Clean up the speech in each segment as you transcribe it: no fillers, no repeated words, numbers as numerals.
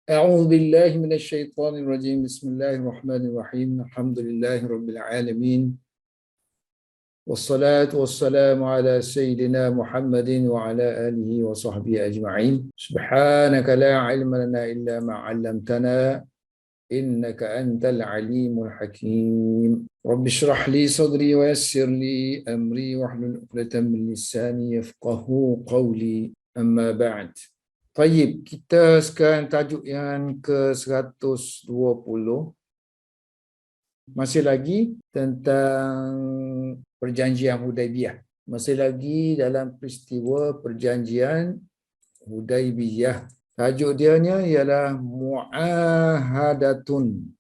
أعوذ بالله من الشيطان الرجيم بسم الله الرحمن الرحيم الحمد لله رب العالمين والصلاة والسلام على سيدنا محمد وعلى آله وصحبه أجمعين سبحانك لا علم لنا إلا ما علمتنا إنك أنت العليم الحكيم رب اشرح لي صدري ويسر لي أمري واحلل عقدة من لساني يفقهوا قولي أما بعد. Baik, kita sekarang tajuk yang ke-120. Masih lagi tentang perjanjian Hudaibiyah. Masih lagi dalam peristiwa perjanjian Hudaibiyah. Tajuk dianya ialah mu'ahadatun.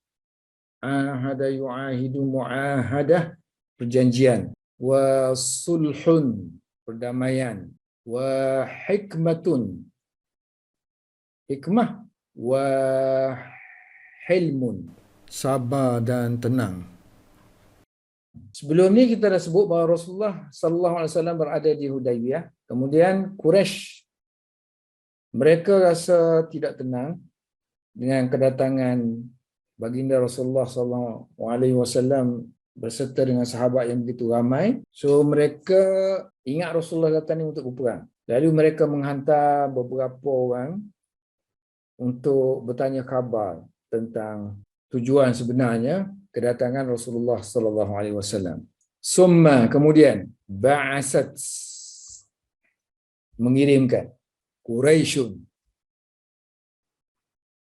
Ahada yu'ahidu mu'ahadah, perjanjian. Wa sulhun, perdamaian. Wa hikmatun, hikmah. Wa hilmun, sabar dan tenang. Sebelum ni kita dah sebut bahawa Rasulullah sallallahu alaihi wasallam berada di Hudaibiyah. Kemudian Quraisy, mereka rasa tidak tenang dengan kedatangan baginda Rasulullah sallallahu alaihi wasallam berserta dengan sahabat yang begitu ramai. So mereka ingat Rasulullah datang ni untuk berperang. Lalu mereka menghantar beberapa orang untuk bertanya khabar tentang tujuan sebenarnya kedatangan Rasulullah sallallahu alaihi wasallam. Summa, kemudian ba'asat, mengirimkan, Quraisyun.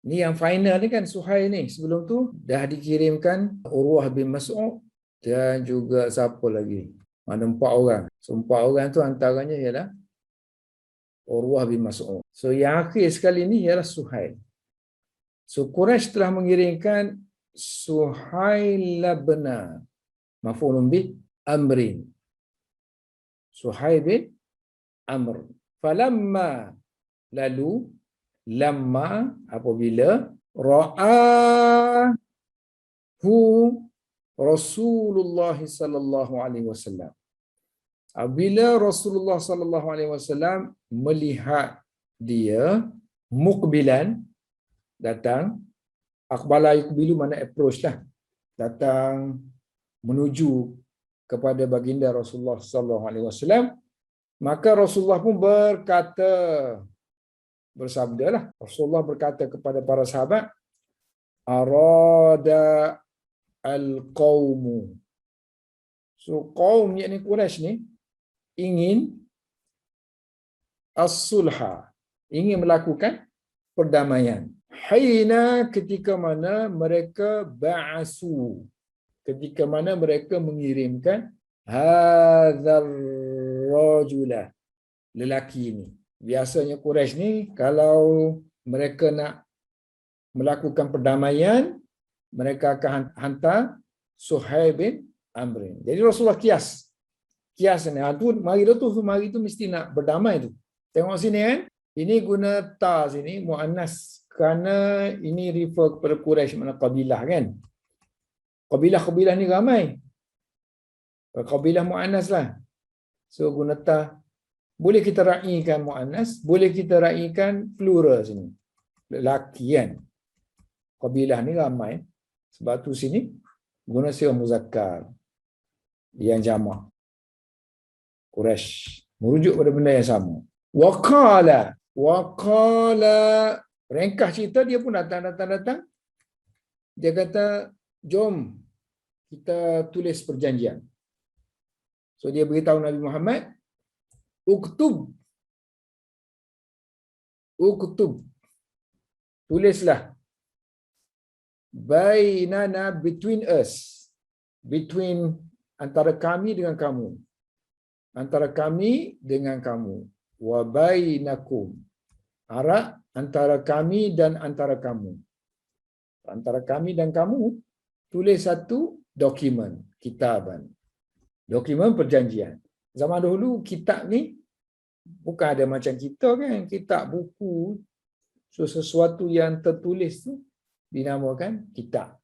Ni yang final ni kan, Suhail ni. Sebelum tu dah dikirimkan Urwah bin Mas'ud dan juga siapa lagi? Ada 4 orang. So 4 orang tu antaranya ialah Urwah bin Mas'ud. So yang akhir sekali ni ialah Suhail. So Quraisy telah mengirimkan Suhail bin maf'ulun bih Amrin. Suhail bin Amr. Falamma, lalu, lamma, apabila, ra'ahu Rasulullah sallallahu alaihi wasallam. Apabila Rasulullah sallallahu alaihi wasallam melihat dia, muqbilan, datang, aqbala yuqbilu mana approach lah, datang menuju kepada baginda Rasulullah sallallahu alaihi wasallam, maka Rasulullah pun berkata, bersabdalah, Rasulullah berkata kepada para sahabat, arada al-qawmu. So qaum yakni Quraisy ni ingin as-sulha, ingin melakukan perdamaian. Haina, ketika mana mereka ba'asu, ketika mana mereka mengirimkan hadzal rajula, lelaki ini. Biasanya Quraisy ni kalau mereka nak melakukan perdamaian, mereka akan hantar Suhail bin Amr. Jadi Rasulullah kias ni, mari tu mesti nak berdamai tu. Tengok sini kan, ini guna ta sini muannas kerana ini refer kepada Quraisy, mana kabilah kan. Kabilah ni ramai. Kabilah muannas lah. So guna ta. Boleh kita raikan muannas, boleh kita raikan plural sini. Lelaki kan. Kabilah ni ramai. Sebab tu sini guna sighah muzakkar yang jamak. Quraisy merujuk pada benda yang sama. Waqala, ringkas cerita, dia pun datang. Dia kata, jom kita tulis perjanjian. So dia beritahu Nabi Muhammad, uktub, tulislah, bainana, between us, between, antara kami dengan kamu, antara kami dengan kamu, wa bainakum, antara kami dan antara kamu, antara kami dan kamu, tulis satu dokumen, kitaban, dokumen perjanjian. Zaman dahulu kitab ni bukan ada macam kita kan, kitab buku. So sesuatu yang tertulis tu dinamakan kitab.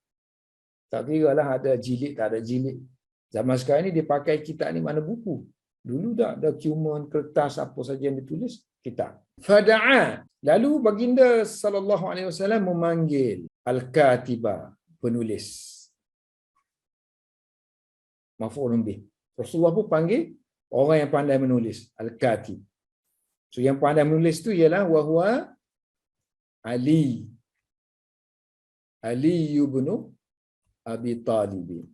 Tak kira lah ada jilid tak ada jilid. Zaman sekarang ni dia pakai kitab ni mana buku. Dulu tak, dokumen, kertas, apa saja yang ditulis kitab. Fada'a, lalu baginda sallallahu alaihi wasallam memanggil al-katiba, penulis. Maf'ulun bih. Rasulullah pun panggil orang yang pandai menulis, al-katib. So yang pandai menulis tu ialah wahwa Ali. Ali ibn Abi Talib.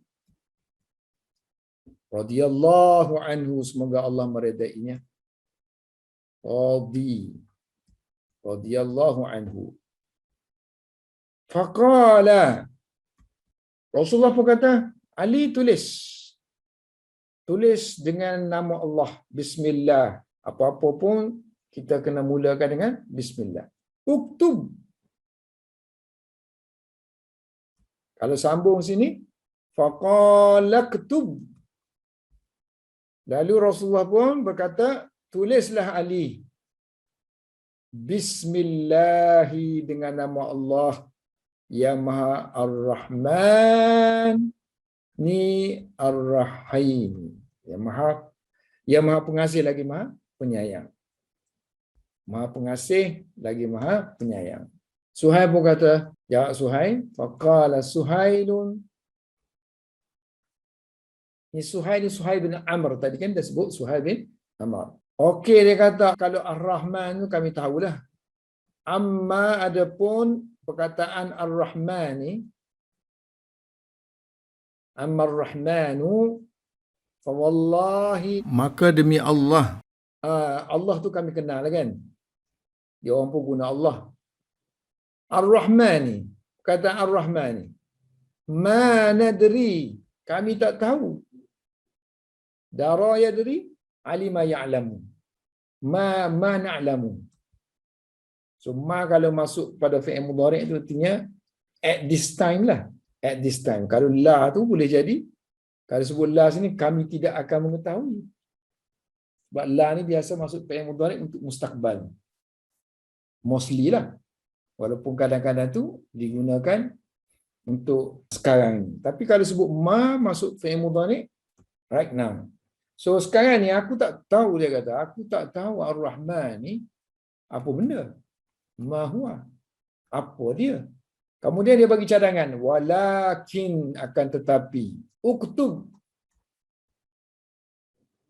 Radhiyallahu anhu, semoga Allah meredainya. Radhiyallahu anhu. Faqala, Rasulullah pun kata, Ali tulis. Tulis dengan nama Allah. Bismillah. Apa-apa pun kita kena mulakan dengan Bismillah. Uktub. Kalau sambung sini, faqala ktub. Lalu Rasulullah pun berkata, tulislah Ali. Bismillahi, dengan nama Allah yang Maha Ar-Rahman ni Ar-Rahim. Yang Maha Pengasih lagi Maha Penyayang. Maha Pengasih lagi Maha Penyayang. Suhail pun kata, ya Suhail, faqala Suhailun. Ini Suhail bin Amr, tadi kan dah sebut Suhail bin Amr. Okey, dia kata, kalau Ar-Rahman tu kami tahulah. Amma adapun perkataan Ar-Rahman ni, amma Ar-Rahmanu, fa wallahi, maka demi Allah. Allah tu kami kenal kan. Dia orang pun guna Allah. Ar-Rahmani, kata Ar-Rahmani. Ma nadri, kami tak tahu. Dara yadri, alima ya'lamu. Ma na'lamu. So, ma kalau masuk pada fi'il mudhari' itu artinya at this time lah. At this time. Kalau la tu boleh jadi, kalau sebut la sini, kami tidak akan mengetahui. Sebab la ni biasa masuk fi'il mudhari' untuk mustaqbal. Mostly lah. Walaupun kadang-kadang tu digunakan untuk sekarang ni. Tapi kalau sebut ma masuk fi'il mudhari' right now. So sekarang ni aku tak tahu, dia kata, aku tak tahu Ar-Rahman ni apa benda. Ma huwa. Apa dia? Kemudian dia bagi cadangan, walakin, akan tetapi, uktub,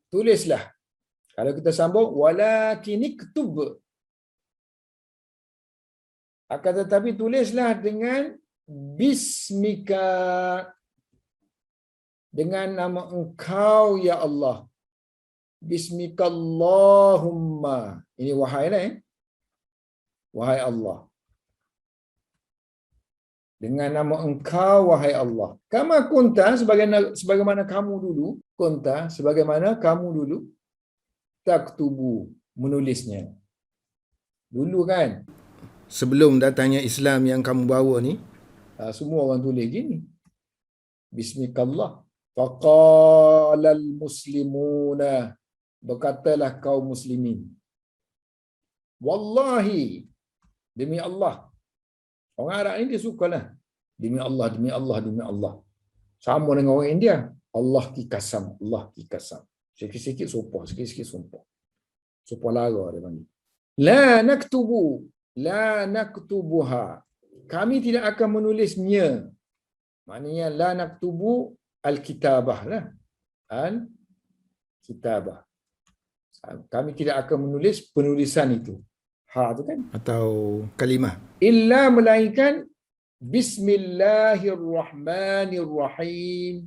tulislah. Kalau kita sambung, walakin iktub, akan tetapi tulislah dengan bismika, dengan nama engkau ya Allah. Bismikallahumma. Ini wahai lah wahai Allah. Dengan nama engkau wahai Allah. Kama kunta, sebagaimana kamu dulu, kunta, sebagaimana kamu dulu, taktubu, menulisnya. Dulu kan, sebelum datangnya Islam yang kamu bawa ni, semua orang tulis gini. Bismikallah. Faqalal muslimuna, berkatalah kaum muslimin. Wallahi, demi Allah. Orang Arab ni dia sukalah. Demi Allah, demi Allah, demi Allah. Sama dengan orang India. Allah ki kasam, Allah ki kasam. Sikit-sikit sumpah, sikit-sikit sumpah. Sumpah lara dia panggil. La naktubu, la naktubuha. Kami tidak akan menulisnya. Maknanya la naktubu al-kitabah lah. Al-kitabah. Kami tidak akan menulis penulisan itu. Ha tu kan? Atau kalimah. Illa, melainkan Bismillahirrahmanirrahim.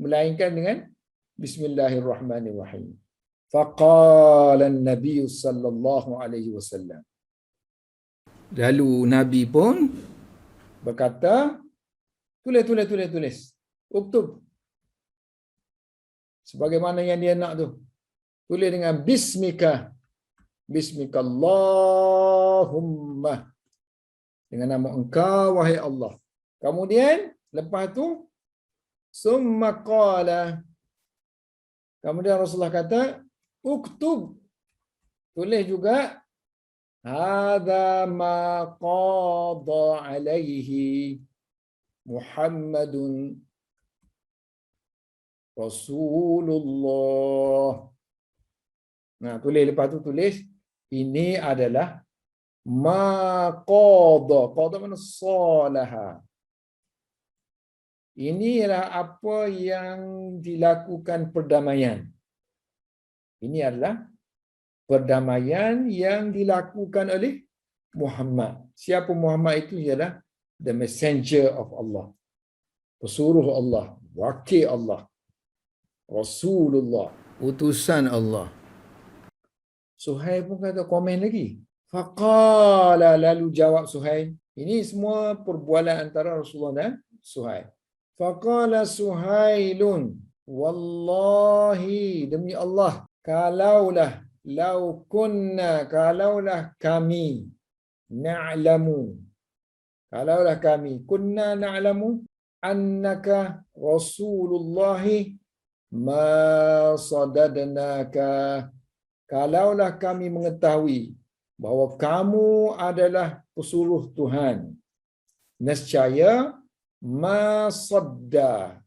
Melainkan dengan Bismillahirrahmanirrahim. Faqala an-Nabi sallallahu alaihi wasallam. Lalu Nabi pun berkata, tulis. Uktub. Sebagaimana yang dia nak tu. Tulis dengan bismika. Bismikallahumma. Dengan nama engkau wahai Allah. Kemudian lepas tu summa qala. Kemudian Rasulullah kata, uktub. Tulis juga hadza ma qada alaihi Muhammadun Rasulullah. Nah, tulis lepas tu tulis Ini adalah ma qada. Qada mana salaha. Inilah apa yang dilakukan perdamaian. Ini adalah perdamaian yang dilakukan oleh Muhammad. Siapa Muhammad itu? Ialah the messenger of Allah. Pesuruh Allah, wakil Allah, Rasulullah, utusan Allah. Suhail pun kata komen lagi. Faqala, lalu jawab Suhail. Ini semua perbualan antara Rasulullah dan Suhail. Faqala Suhailun, wallahi, demi Allah, kalaulah kami na'lamu, kalaulah kami kunna na'lamu annaka Rasulullahi ma sadadnaka, kalaulah kami mengetahui bahawa kamu adalah pesuruh Tuhan, nescaya ma sadda,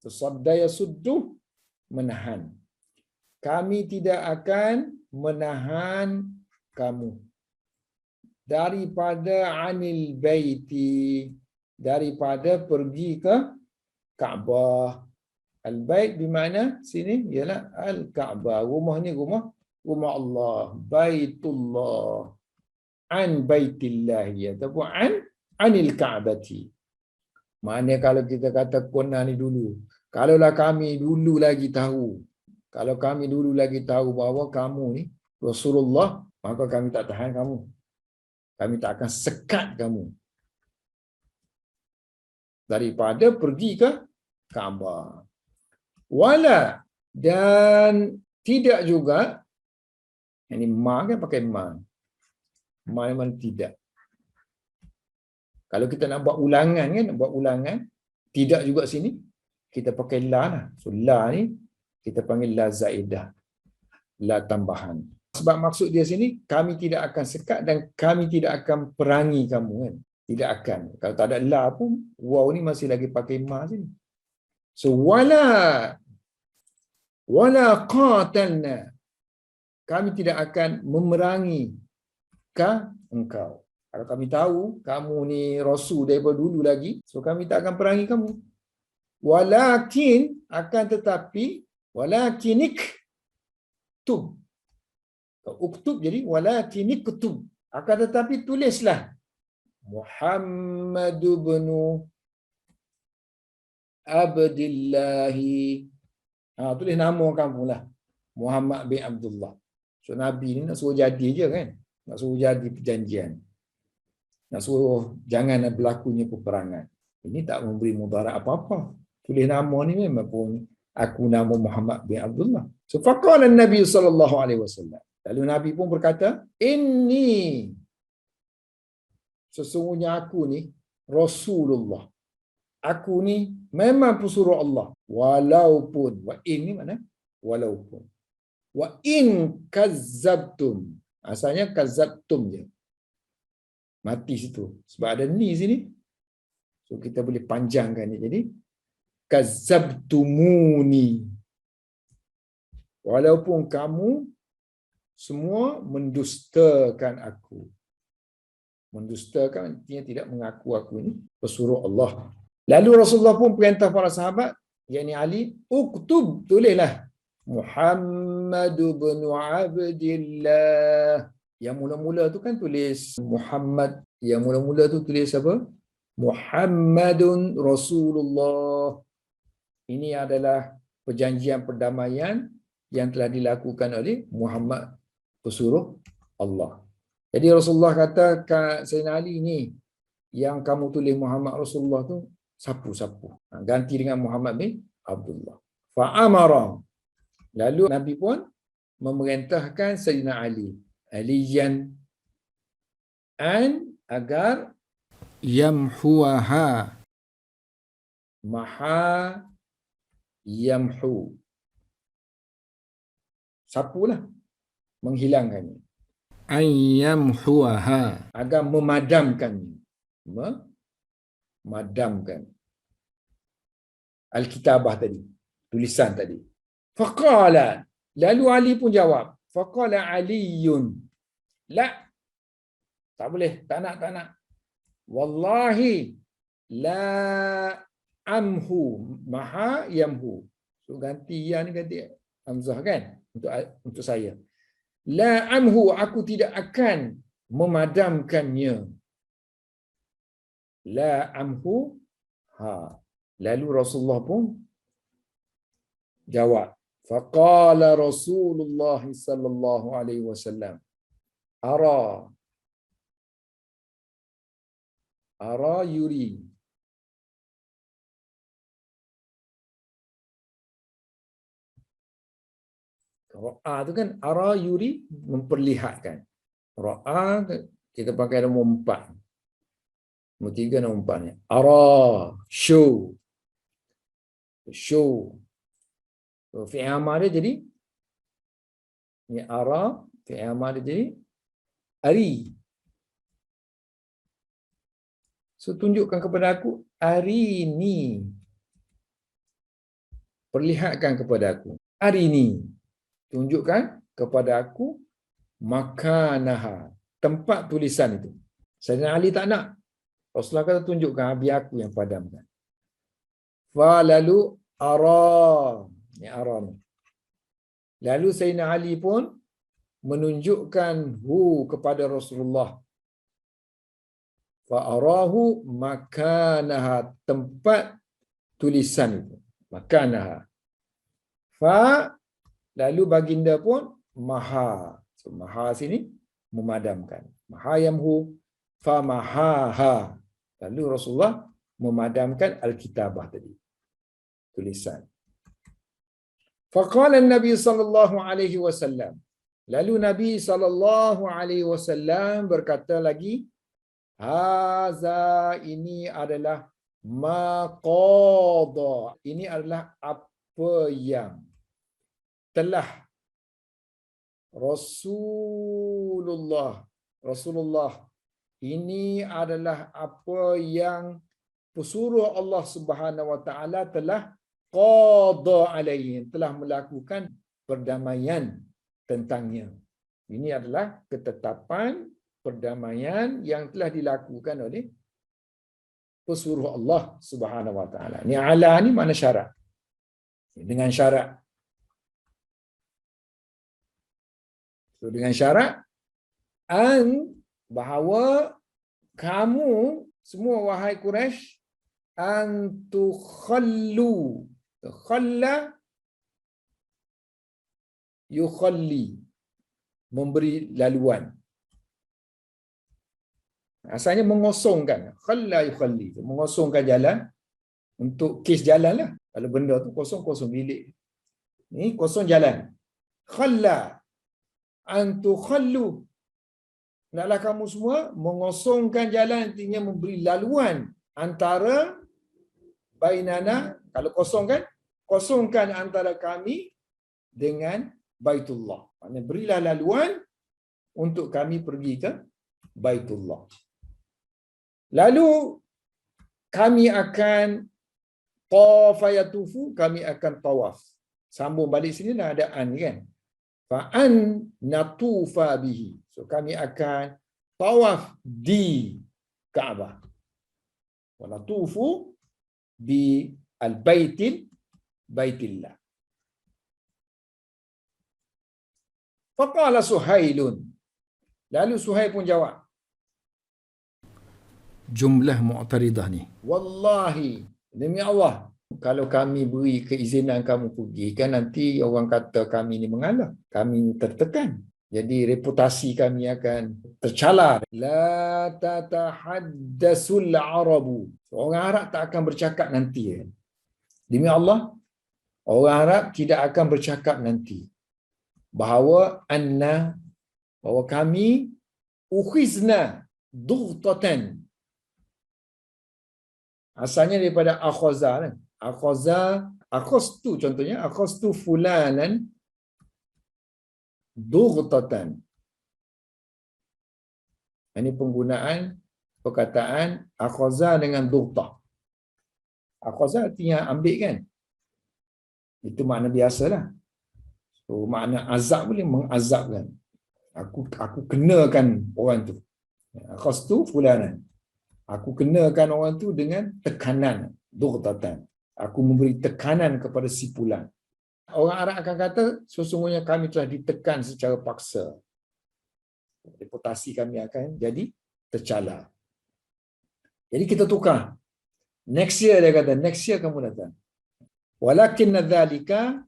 sadda yasuddu, menahan, kami tidak akan menahan kamu daripada anil baiti, daripada pergi ke Kaabah. Al-bait bermakna sini ialah Al-Kaabah. Rumah ni rumah Allah, Baitullah, an baitillah ataupun anil Kaabati. Maknanya kalau kita kata kunna ni dulu, kalaulah kami dulu lagi tahu, kalau kami dulu lagi tahu bahawa kamu ni Rasulullah, maka kami tak tahan kamu. Kami tak akan sekat kamu daripada pergi ke Kaabah. Wala, dan tidak juga, ini ma kan pakai ma. Ma memang tidak. Kalau kita nak buat ulangan kan, tidak juga sini, kita pakai la lah. So la ni kita panggil la zaidah, la tambahan. Sebab maksud dia sini, kami tidak akan sekat dan kami tidak akan perangi kamu kan. Tidak akan. Kalau tak ada la pun, waw ni masih lagi pakai ma sini. So wala qatalna, kami tidak akan memerangi engkau. Kalau kami tahu kamu ni rasul daripada dulu lagi, so kami tak akan perangi kamu. Walakin, akan tetapi, walakinik tub. Uktub jadi walakinik tub. Akan tetapi tulislah Muhammad bin Abdillahi. Tulis nama kamu lah, Muhammad bin Abdullah. So Nabi ni nak suruh jadi je kan, nak suruh jadi perjanjian, nak suruh jangan berlakunya peperangan. Ini tak memberi mudarat apa-apa. Tulis nama ni memang pun aku nama Muhammad bin Abdullah. So faqala Nabi sallallahu alaihi wasallam. Lalu Nabi pun berkata, inni, sesungguhnya aku ni Rasulullah. Aku ni memang pesuruh Allah. Walaupun, wa in ni mana? Walaupun. Wa in kazzabtum. Asalnya kazzabtum je. Mati situ. Sebab ada ni sini. So kita boleh panjangkan ni. Jadi, kazzabtumuni. Walaupun kamu semua mendustakan aku. Mendustakan artinya tidak mengaku aku ini pesuruh Allah. Lalu Rasulullah pun perintah para sahabat, yakni Ali, uktub, tulislah Muhammad bin Abdillah. Yang mula-mula tu kan tulis Muhammad. Yang mula-mula tu tulis apa? Muhammadun Rasulullah. Ini adalah perjanjian perdamaian yang telah dilakukan oleh Muhammad, pesuruh Allah. Jadi Rasulullah kata kat Sayyidina Ali ni, yang kamu tulis Muhammad Rasulullah tu, sapu-sapu. Ganti dengan Muhammad bin Abdullah. Fa'amara. Lalu Nabi pun memerintahkan Sayyidina Ali. Aliyan agar yamhuaha. Maha yamhu. Sapulah. Menghilangkannya. Ayyamhuaha, agar memadamkannya. Memadamkan Alkitabah tadi, tulisan tadi. Faqala, lalu Ali pun jawab, Faqala Aliyun. La. Tak boleh. Tak nak. Wallahi la amhu. Maha yamhu. So ganti ya ni ganti hamzah kan untuk saya. La amhu, aku tidak akan memadamkannya. La amhu. Lalu Rasulullah pun jawab. Faqala Rasulullah sallallahu alaihi wasallam. Ara yuri. Ra'a tu kan ara yuri, memperlihatkan. Ra'a kita pakai nombor 4. Nombor 3, nombor 4 ni. Ara, show. Fi'il amal dia jadi ni ara, fi'il amal dia jadi ari. So tunjukkan kepada aku hari ni. Perlihatkan kepada aku. Hari ni. Tunjukkan kepada aku makanaha, tempat tulisan itu. Sayyidina Ali tak nak. Rasulullah kata tunjukkan, biar aku yang padamkan. Lalu ara. Ni ara ni. Lalu Sayyidina Ali pun menunjukkan kepada Rasulullah. Fa'arahu makanaha, tempat tulisan itu. Makanaha. Lalu baginda pun maha. So, maha sini memadamkan. Maha yamhu fa mahaha. Lalu Rasulullah memadamkan al-kitabah tadi. Tulisan. Faqala Nabi sallallahu alaihi wasallam. Lalu Nabi sallallahu alaihi wasallam berkata lagi, haza, ini adalah maqada. Ini adalah apa yang telah Rasulullah ini adalah apa yang pesuruh Allah Subhanahu wa taala telah qada alaihi, telah melakukan perdamaian tentangnya. Ini adalah ketetapan perdamaian yang telah dilakukan oleh pesuruh Allah Subhanahu wa taala. Ni ala ni makna syarat. Dengan syarat. So, dengan syarat bahawa kamu semua wahai Quraisy tukhallu. Khalla yukhalli, memberi laluan. Asalnya mengosongkan. Khalla yukhalli, mengosongkan jalan untuk kes jalan lah. Kalau benda tu kosong bilik. Ni kosong jalan. Khalla tukhallu. Naklah kamu semua mengosongkan jalan, artinya memberi laluan antara bainana. Kalau kosongkan antara kami dengan Baitullah. Maksudnya berilah laluan untuk kami pergi ke Baitullah. Lalu kami akan tawafayatufu, kami akan tawaf. Sambung balik sini dah ada an kan. Fa'an natufa bihi. So kami akan tawaf di Kaabah. Wa natufu bi baitillah. Faqala Suhailun. Lalu Suhail pun jawab. Jumlah mu'taridah ni. Wallahi, demi Allah, kalau kami beri keizinan kamu pergi, kan nanti orang kata kami ni mengalah. Kami tertekan. Jadi reputasi kami akan tercalar. La tatahaddasul arabu. Orang Arab tak akan bercakap nanti. Demi Allah, orang Arab tidak akan bercakap nanti. Bahawa kami ukhizna dughtatan. Asalnya daripada akhaza kan. Akhastu contohnya, akhastu fulanan dughtatan. Ini penggunaan perkataan akhaza dengan dughtah. Akhaza artinya ambil kan. Itu makna biasalah. So, makna azab boleh mengazabkan. Aku kenakan orang tu. Khastu fulanan. Aku kenakan orang tu dengan tekanan, dughtatan. Aku memberi tekanan kepada si fulan. Orang Arab akan kata, sesungguhnya kami telah ditekan secara paksa. Reputasi kami akan jadi tercela. Jadi kita tukar. Next year dia kata, next year kamu datang. Walakinna dzalika,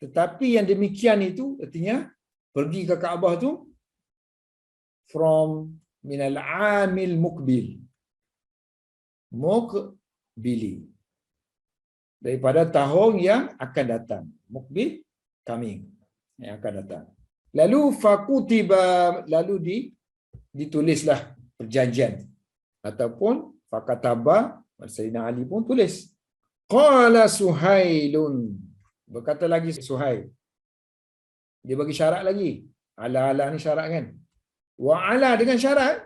tetapi yang demikian itu artinya pergi ke Kaabah tu from minal amil mukbil. Mukbili. Daripada tahun yang akan datang. Mukbil, coming. Yang akan datang. Lalu fakutiba, lalu ditulislah perjanjian. Ataupun fakataba, Sayyidina Ali pun tulis. Qala Suhailun. Berkata lagi Suhail. Dia bagi syarat lagi. Ala-ala ni syarat kan. Wa ala dengan syarat.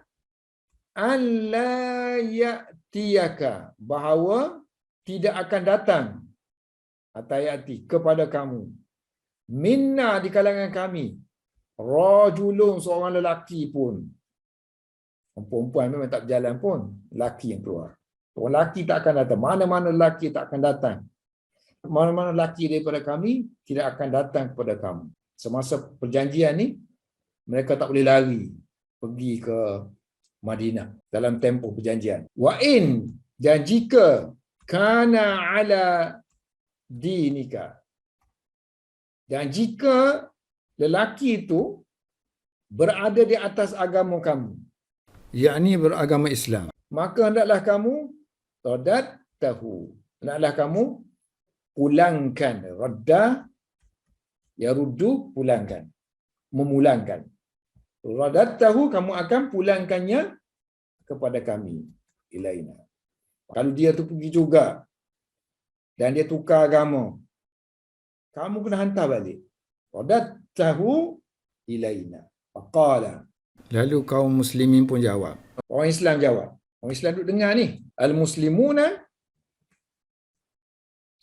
Alla ya'tiyaka. Bahawa tidak akan datang. Atayati kepada kamu. Minna di kalangan kami. Rajulun seorang lelaki pun. Perempuan memang tak berjalan pun. Lelaki yang keluar. Orang lelaki tak akan datang. Mana-mana lelaki tak akan datang. Mana-mana lelaki daripada kami tidak akan datang kepada kamu. Semasa perjanjian ni, mereka tak boleh lari pergi ke Madinah dalam tempoh perjanjian. Wa in, dan jika kana ala dinika, dan jika lelaki itu berada di atas agama kamu, yakni beragama Islam, maka hendaklah kamu radat tahu, hendaklah kamu pulangkan. Radda yaruddu, pulangkan, memulangkan. Radat tahu, kamu akan pulangkannya kepada kami, ilaina. Kalau dia tu pergi juga dan dia tukar agama, kamu kena hantar balik. Radat tahu ilaina. Faqala, lalu kaum muslimin pun jawab. Orang Islam jawab. Orang Islam duduk dengar ni. Al-muslimuna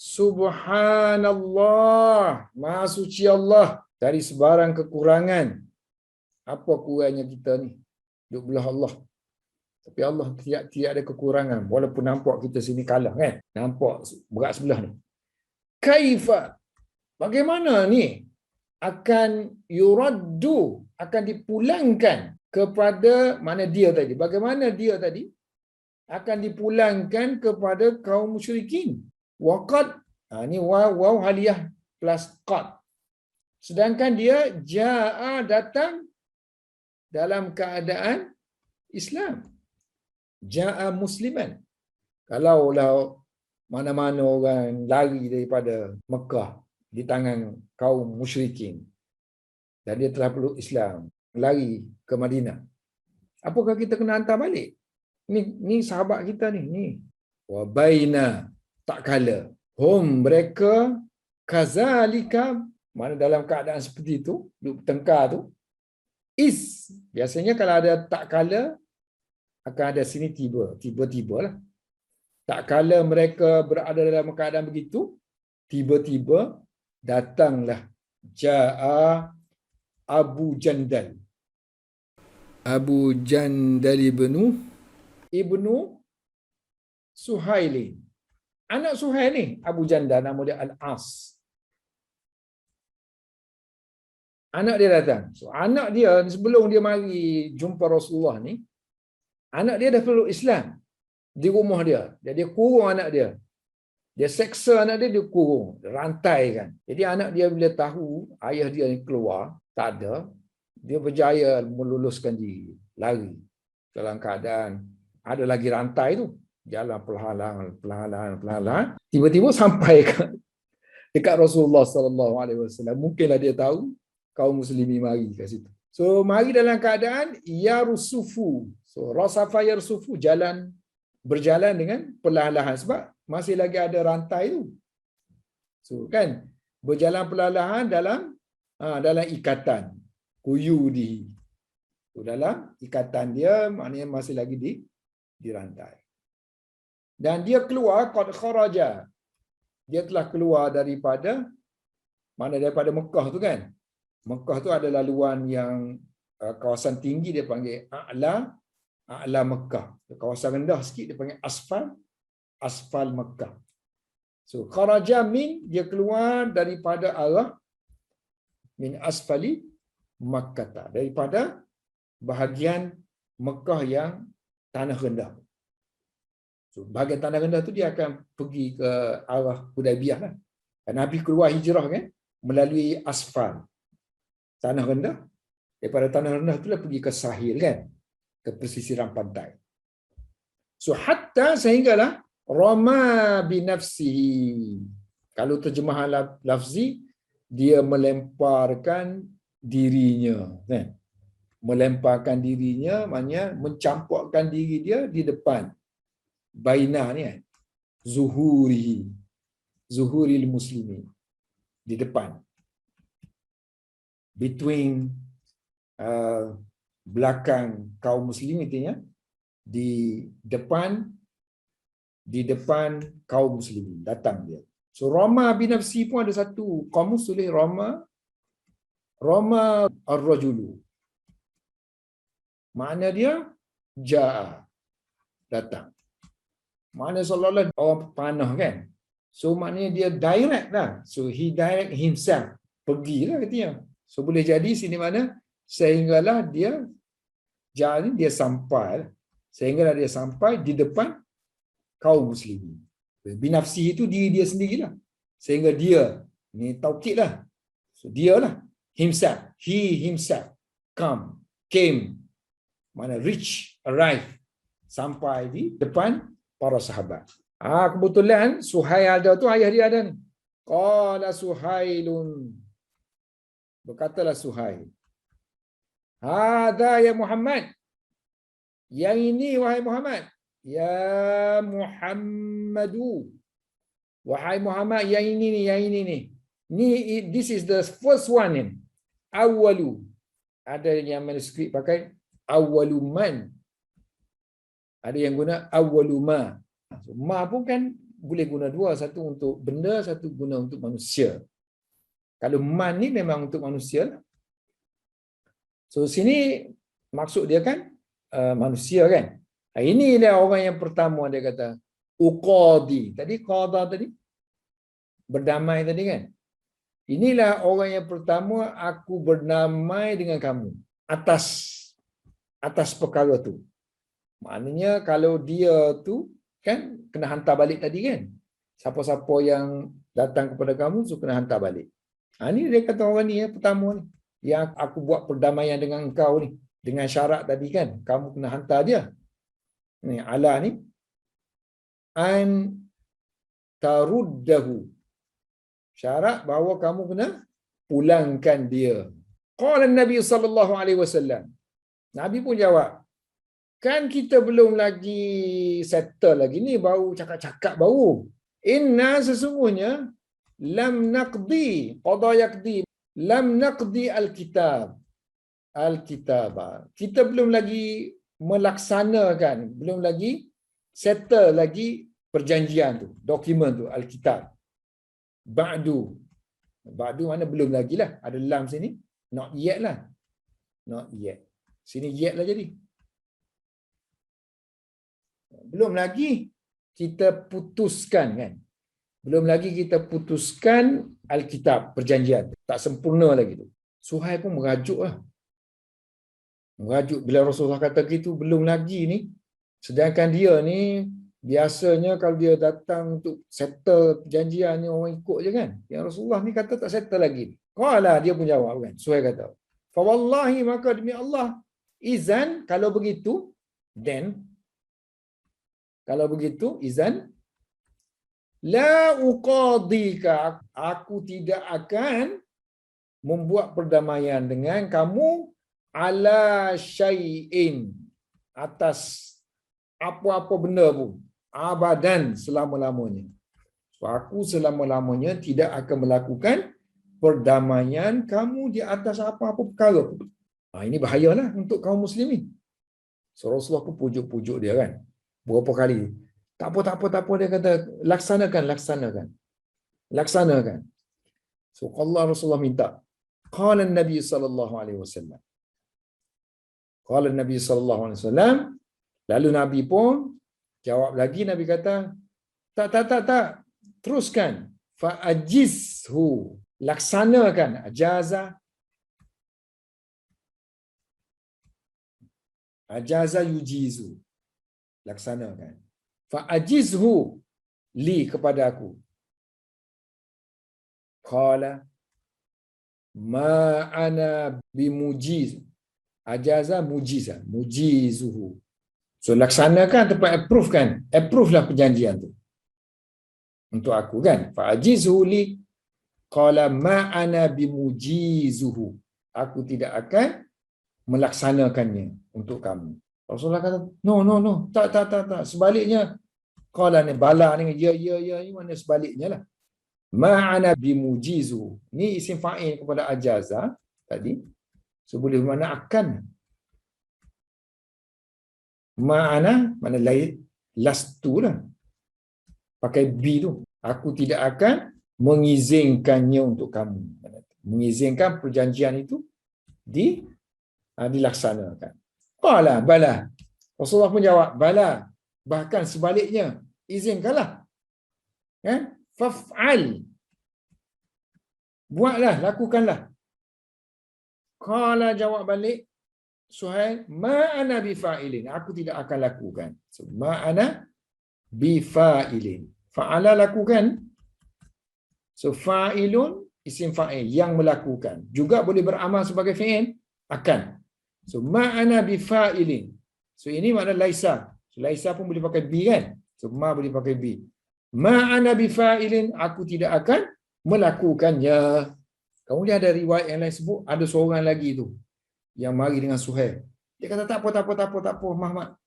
Subhanallah, Maha suci Allah dari sebarang kekurangan. Apa kurangnya kita ni? Duduk belah Allah. Tapi Allah tidak ada kekurangan. Walaupun nampak kita sini kalah kan? Nampak berat sebelah ni. Kaifa? Bagaimana ni? Akan yuraddu, akan dipulangkan kepada mana dia tadi? Bagaimana dia tadi? Akan dipulangkan kepada kaum musyrikin. Waqad, ni waw haliyah plus qad. Sedangkan dia jaa, datang dalam keadaan Islam. Jaa musliman. Kalaulah mana-mana orang lari daripada Mekah di tangan kaum musyrikin dan dia telah peluk Islam, lari ke Madinah, apakah kita kena hantar balik? Ni sahabat kita ni. Wa baina, tak kala hum, mereka kazalika, mana dalam keadaan seperti itu, duduk bertengkar tu, is, biasanya kalau ada tak kala akan ada sini tiba-tiba lah. Tak kala mereka berada dalam keadaan begitu, tiba-tiba datanglah Ja'a Abu Jandal. Abu Jandal ibnu Suhaili. Anak Suhail ni, Abu Jandal, nama dia Al-As. Anak dia datang. So, anak dia sebelum dia mari jumpa Rasulullah ni, anak dia dah peluk Islam di rumah dia. Jadi dia kurung anak dia. Dia seksa anak dia, dia kurung, rantai kan. Jadi anak dia bila tahu ayah dia ni keluar, tak ada, dia berjaya meluluskan diri, lari dalam keadaan ada lagi rantai tu. Jalan perlahan-lahan. Tiba-tiba sampai dekat Rasulullah sallallahu alaihi wasallam. Mungkinlah dia tahu kaum muslimin mari kat situ. So mari dalam keadaan yarsufu. So rasafa yarsufu, berjalan dengan perlahan-lahan sebab masih lagi ada rantai tu. So kan berjalan perlahan-lahan dalam ikatan kuyu di. So, dalam ikatan dia maknanya masih lagi di rantai. Dan dia keluar qad kharaja. Dia telah keluar daripada Mana daripada Mekah tu kan. Mekah tu ada laluan yang kawasan tinggi dia panggil A'la Mekah. Kawasan rendah sikit dia panggil Asfal Mekah. So kharaja min, dia keluar daripada arah min asfali Makkah, daripada bahagian Mekah yang tanah rendah. So bahagian tanah rendah tu dia akan pergi ke arah Hudaibiyah lah. Nabi keluar hijrah kan melalui asfal tanah rendah. Daripada tanah rendah itulah pergi ke sahil kan, ke pesisiran pantai. So hatta sehinggalah rama binafsihi. Kalau terjemahan lafzi, dia melemparkan dirinya kan. Melemparkan dirinya maknanya mencampurkan diri dia di depan baina ni kan. Zuhuril muslimin, di depan, between belakang kaum muslimin itu ya, di depan kaum muslimin datang dia. So rama binafsi pun ada satu kamus tulis rama ar-rajulu. Makna dia jaa, datang. Makna seolah-olah orang panah kan. So maknanya dia direct lah. So he direct himself. Pergilah katanya. So boleh jadi sini mana sehinggalah dia jalan, dia sampai. Sehinggalah dia sampai di depan kaum muslimin. Binafsi itu diri dia sendirilah. Sehingga dia, ni taukid lah. So dia lah. Himself. He himself. Came. Mana reach, arrive. Sampai di depan para sahabat. Kebetulan Suhail ada tu, ayah dia ada ni. Qala Suhailun. Berkatalah Suhail. Hadha ya Muhammad. Yang ini wahai Muhammad. Ya Muhammadu. Wahai Muhammad, yang ini ni. This is the first one ni. Awalu. Ada yang manuskrip pakai awaluman. Ada yang guna awaluma. So, ma pun kan boleh guna dua. Satu untuk benda, satu guna untuk manusia. Kalau man ni memang untuk manusia lah. So sini maksud dia kan manusia kan. Inilah orang yang pertama dia kata uqadi. Tadi qada tadi berdamai tadi kan. Inilah orang yang pertama aku berdamai dengan kamu atas perkara tu. Maknanya kalau dia tu kan kena hantar balik tadi kan. Siapa-siapa yang datang kepada kamu so kena hantar balik. Ini dia kata orang ni pertama ni. Yang aku buat perdamaian dengan engkau ni. Dengan syarat tadi kan. Kamu kena hantar dia. Ni ala ni. An taruddahu. Syarat bahawa kamu kena pulangkan dia. Qala Nabi sallallahu alaihi wasallam. Nabi pun jawab. Kan kita belum lagi settle lagi ni. Baru cakap-cakap baru. Inna sesungguhnya. Lam naqdi. Qada yaqdi. Lam naqdi al-kitab. Kita belum lagi melaksanakan. Belum lagi settle lagi perjanjian tu. Dokumen tu. Al-kitab. Ba'du. Ba'du mana belum lagi lah. Ada lam sini. Not yet lah. Not yet. Sini yet lah jadi. Belum lagi kita putuskan kan. Belum lagi kita putuskan Alkitab, perjanjian. Tak sempurna lagi tu. Suhail pun merajuk lah. Merajuk bila Rasulullah kata gitu, belum lagi ni. Sedangkan dia ni, biasanya kalau dia datang untuk settle perjanjian ni, orang ikut je kan. Yang Rasulullah ni kata tak settle lagi. Qala, dia pun jawab kan. Suhail kata, fawallahi maka demi Allah, izan, kalau begitu, then, kalau begitu, izan, la uqadika, aku tidak akan membuat perdamaian dengan kamu ala syai'in, atas apa-apa benda pun, abadan, selama-lamanya. So, aku selama-lamanya tidak akan melakukan perdamaian kamu di atas apa-apa perkara pun. Ini bahayalah untuk kaum muslimin. So, Rasulullah pun pujuk-pujuk dia kan. Berapa kali. Tak apa. Dia kata, laksanakan. So Allah Rasulullah minta. Qala Nabi sallallahu alaihi wasallam. Qala Nabi sallallahu alaihi wasallam. Lalu Nabi pun jawab lagi, Nabi kata, tak. Teruskan. Fa ajizhu. Laksanakan. Ajaza yujizu. Laksanakan. Fa ajizhu li kepada aku. Qala ma ana bimujiz. Ajaza mujizuhu. So laksanakan atau approve kan? Approve lah perjanjian tu untuk aku kan. Fa ajizhu li. Qala ma ana bimujizuhu. Aku tidak akan melaksanakannya untuk kamu. Rasulullah kata, no. Tak. Sebaliknya. Qala ni bala ni, ya, ini mana sebaliknya lah. Ma'ana bimujizu. Ni isim fa'il kepada ajaza tadi. So boleh bermakna akan. Ma'ana mana lain lastu lah. Pakai bi tu. Aku tidak akan mengizinkannya untuk kamu. Mengizinkan perjanjian itu dilaksanakan. Qala bala. Rasulullah pun jawab, bala. Bahkan sebaliknya, izinkanlah. Kan? Faf'al. Buatlah, lakukanlah. Qala jawab balik Suhail, ma ana bifa'ilin. Aku tidak akan lakukan. So, ma ana bifa'ilin. Fa'ala lakukan. So fa'ilun isim fa'il yang melakukan. Juga boleh beramal sebagai fi'il akan. So ma ana bifa'ilin. So ini makna laisa. So, laisa pun boleh pakai bi kan? So ma boleh pakai bi. Ma ana bifa'ilin, aku tidak akan melakukannya. Kemudian ada riwayat yang lain sebut ada seorang lagi tu yang mari dengan Suhail. Dia kata tak apa Muhammad.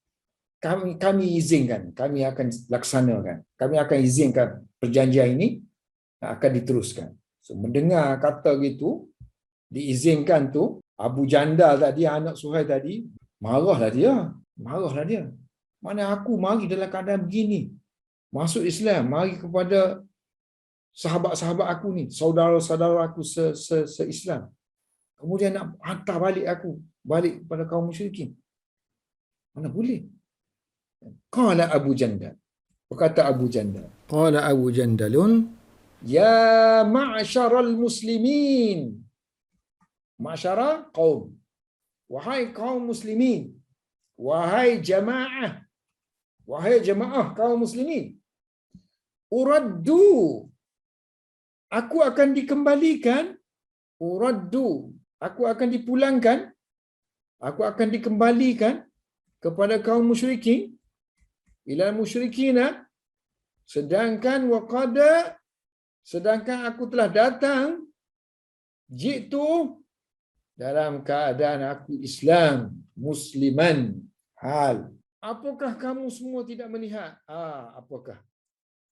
Kami izinkan, kami akan laksanakan. Kami akan izinkan perjanjian ini akan diteruskan. So mendengar kata gitu, diizinkan tu, Abu Jandal tadi, anak Suhail tadi, marahlah dia. Mana aku mari dalam keadaan begini. Masuk Islam, mari kepada sahabat-sahabat aku ni, saudara-saudara aku se-Islam. Kemudian nak hantar balik aku, balik kepada kaum musyrikin. Mana boleh? Qala Abu Jandal. Berkata Abu Jandal. Qala Abu Jandalun, ya ma'syaral muslimin. Ma'syara qaum. Wahai kaum muslimin. Wahai jamaah kaum muslimin. Uraddu. Aku akan dikembalikan. Uraddu. Aku akan dipulangkan. Aku akan dikembalikan kepada kaum musyrikin. Ila musyrikina. Sedangkan aku telah datang. Jitu. Dalam keadaan aku Islam. Musliman. Hal. Apakah kamu semua tidak melihat? Apakah?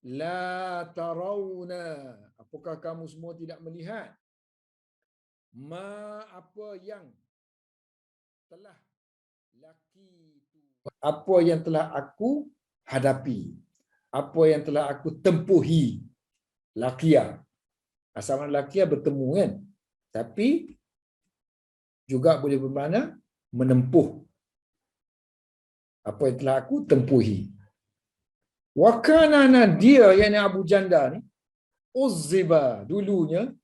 La tarawna. Apakah kamu semua tidak melihat? Apa yang telah apa yang telah aku hadapi, apa yang telah aku tempuhi. Lakia. Asal lakia bertemu kan, tapi juga boleh bermakna menempuh apa yang telah aku tempuhi. Wa kana dia yang Abu Jandal ni uzziba, dulunya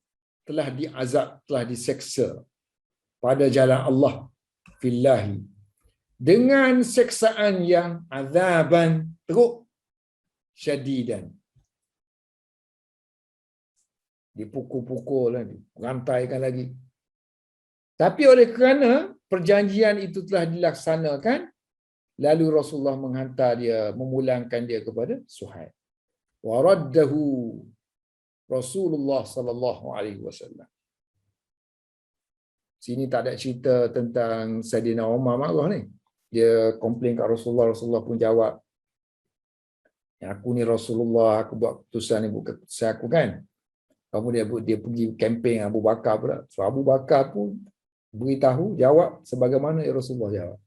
telah diazab, telah diseksa pada jalan Allah fillahi dengan seksaan yang azaban teruk syadidan. Dipukul-pukul lagi, rantaikan lagi. Tapi oleh kerana perjanjian itu telah dilaksanakan, lalu Rasulullah menghantar dia, memulangkan dia kepada Suhail. Wa raddahu Rasulullah sallallahu alaihi wasallam. Sini tak ada cerita tentang Saidina Umar marah ni. Dia komplain kat Rasulullah, Rasulullah pun jawab, aku ni Rasulullah, aku buat keputusan ni bukan keputusan aku kan. Kemudian dia pergi kempen Abu Bakar pula. So Abu Bakar pun beritahu, jawab sebagaimana Rasulullah jawab.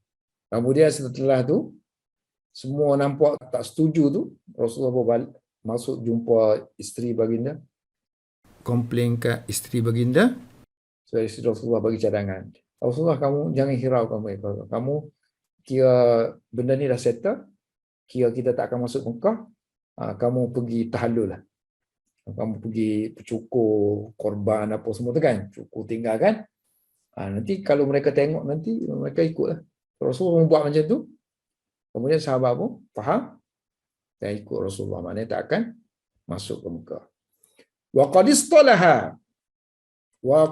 Kemudian setelah tu, semua nampak tak setuju tu, Rasulullah berbalik, masuk jumpa isteri baginda. komplain ke isteri baginda. So isteri Rasulullah bagi cadangan. Rasulullah, kamu jangan hiraukan mereka. Kamu kira benda ni dah settle, kira kita tak akan masuk Mekah, kamu pergi tahallul lah. Kamu pergi cukur, korban apa semua tu kan, cukur tinggalkan. Nanti kalau mereka tengok nanti mereka ikutlah. Rasulullah buat macam tu. Kemudian sahabat pun faham dan ikut Rasulullah, maknanya tak akan masuk ke Mekah. Wa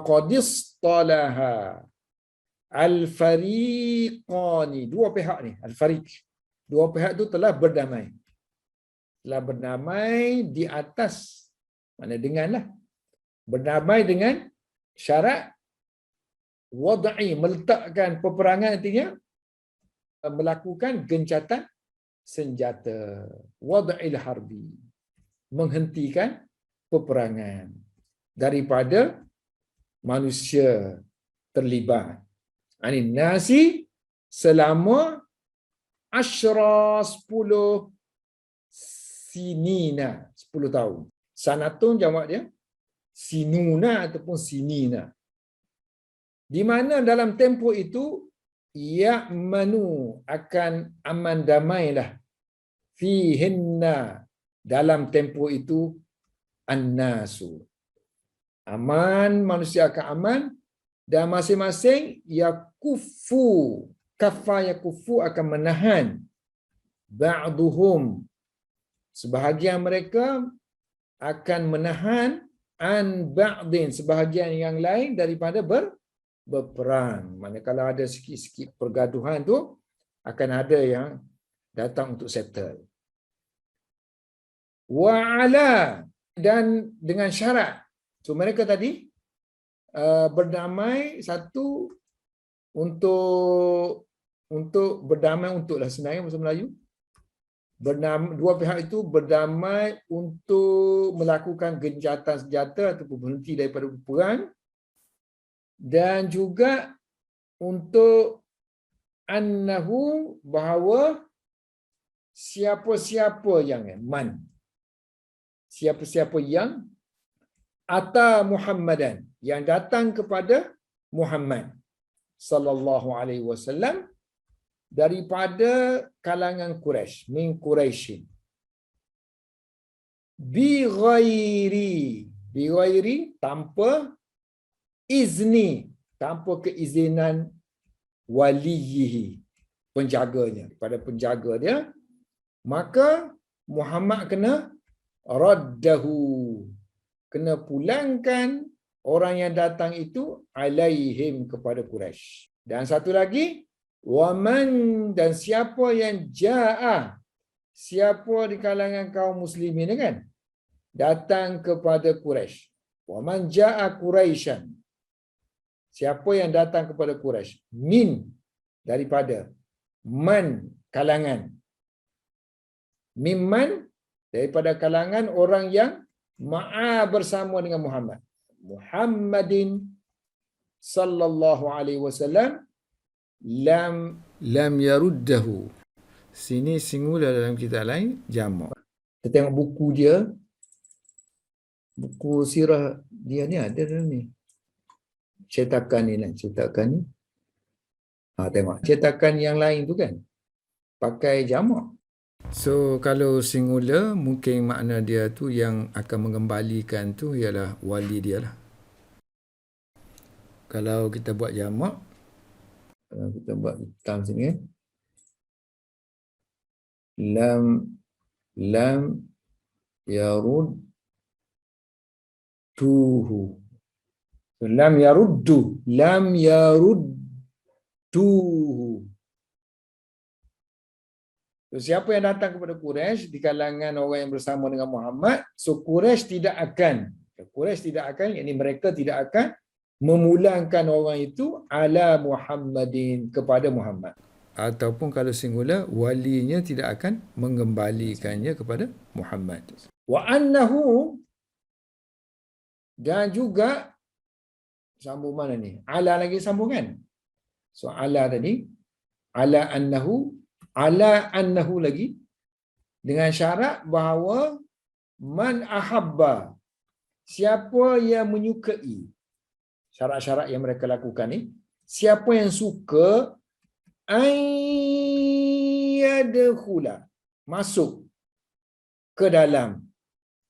qad istalaha al-fariqani, dua pihak ni, al-fariq. Dua pihak tu telah berdamai. Telah berdamai di atas, mana denganlah. Berdamai dengan syarat wad'i, meletakkan peperangan, artinya melakukan gencatan senjata. Wad'il harbi, menghentikan peperangan daripada manusia terlibat. Anin nasi selama 10 sinina, 10 tahun. Sanatun jamak dia sinuna ataupun sinina. Di mana dalam tempoh itu ya'manu, akan aman damailah, fihinna, dalam tempoh itu, an-nasu, aman, manusia akan aman, dan masing-masing yakufu, kafa yakufu, akan menahan, ba'duhum, sebahagian mereka akan menahan, an ba'din, sebahagian yang lain daripada berperang. Manakala ada sikit-sikit pergaduhan tu, akan ada yang datang untuk settle. Wa'ala, dan dengan syarat. So mereka tadi berdamai, satu untuk berdamai untuklah, sebenarnya bahasa Melayu. Dua pihak itu berdamai untuk melakukan gencatan senjata ataupun berhenti daripada perang, dan juga untuk annahu, bahawa siapa-siapa yang siapa-siapa yang ata Muhammadan, yang datang kepada Muhammad sallallahu alaihi wasallam daripada kalangan Quraisy, min Quraisyin, bi ghairi, tanpa izni, tanpa keizinan waliyihi, penjaganya, pada penjaga dia, maka Muhammad kena raddahu, kena pulangkan orang yang datang itu alaihim, kepada Quraisy. Dan satu lagi, waman, dan siapa yang jaa, siapa di kalangan kaum muslimin kan, datang kepada Quraisy. Waman jaa Quraisyan, siapa yang datang kepada Quraisy, min, daripada, man, kalangan, mimman, daripada kalangan orang yang ma'a, bersama dengan Muhammad, Muhammadin sallallahu alaihi wasallam, lam yaruddahu. Sini singular, dalam kitab lain jamak. Kita tengok buku dia, buku sirah dia ni ada dalam ni. Cetakan ni lah, cetakan ni. Tengok cetakan yang lain tu kan pakai jamak. So kalau singular, mungkin makna dia tu yang akan mengembalikan tu ialah wali dia lah. Kalau kita buat jamak, kita buat hitam sini, lam yarudduhu, lam yarudduhu. So, siapa yang datang kepada Quraisy di kalangan orang yang bersama dengan Muhammad, so Quraisy tidak akan, yakni mereka tidak akan memulangkan orang itu ala Muhammadin, kepada Muhammad. Ataupun kalau singular, walinya tidak akan mengembalikannya kepada Muhammad. Wa annahu, dan juga sambung mana ni? Ala lagi sambungan. So ala tadi, ala annahu lagi, dengan syarat bahawa man ahabba, siapa yang menyukai syarat-syarat yang mereka lakukan ni, siapa yang suka ayyadkhula, masuk ke dalam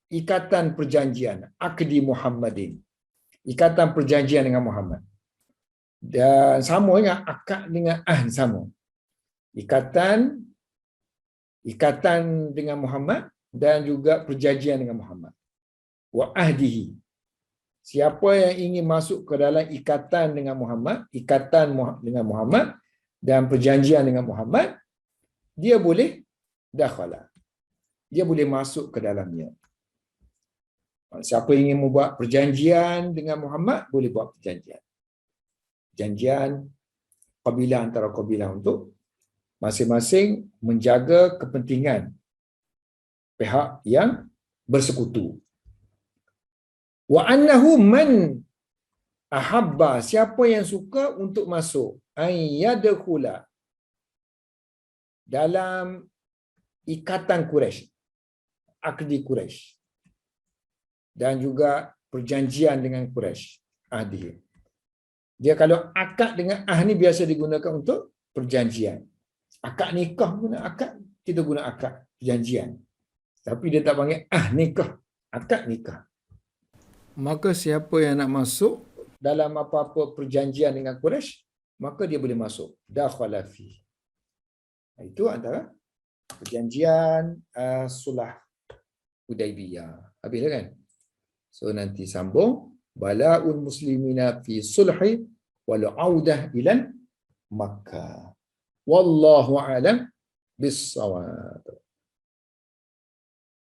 ikatan perjanjian akdi Muhammadin, ikatan perjanjian dengan Muhammad. Dan sama dengan akad dengan ahd, sama. Ikatan dengan Muhammad dan juga perjanjian dengan Muhammad. Wa ahdihi. Siapa yang ingin masuk ke dalam ikatan dengan Muhammad, dengan Muhammad dan perjanjian dengan Muhammad, dia boleh dakhala. Dia boleh masuk ke dalamnya. Siapa ingin membuat perjanjian dengan Muhammad, boleh buat perjanjian. Perjanjian kabilah antara kabilah untuk masing-masing menjaga kepentingan pihak yang bersekutu. Wa annahu man ahabba, siapa yang suka untuk masuk ayyadkhula dalam ikatan Quraisy, akdi Quraisy, dan juga perjanjian dengan Quraisy, ahdi. Dia kalau akad dengan ahd ni biasa digunakan untuk perjanjian. Akad nikah guna akad, kita guna akad perjanjian. Tapi dia tak panggil ahd nikah, akad nikah. Maka siapa yang nak masuk dalam apa-apa perjanjian dengan Quraisy, maka dia boleh masuk. Dakhala fi. Itu antara perjanjian Sulh Hudaibiyah. Habis dah kan? So nanti sambung. Bala'ul muslimina fi sulhi wal audah ila Makkah. Wallahu a'lam bis-shawab.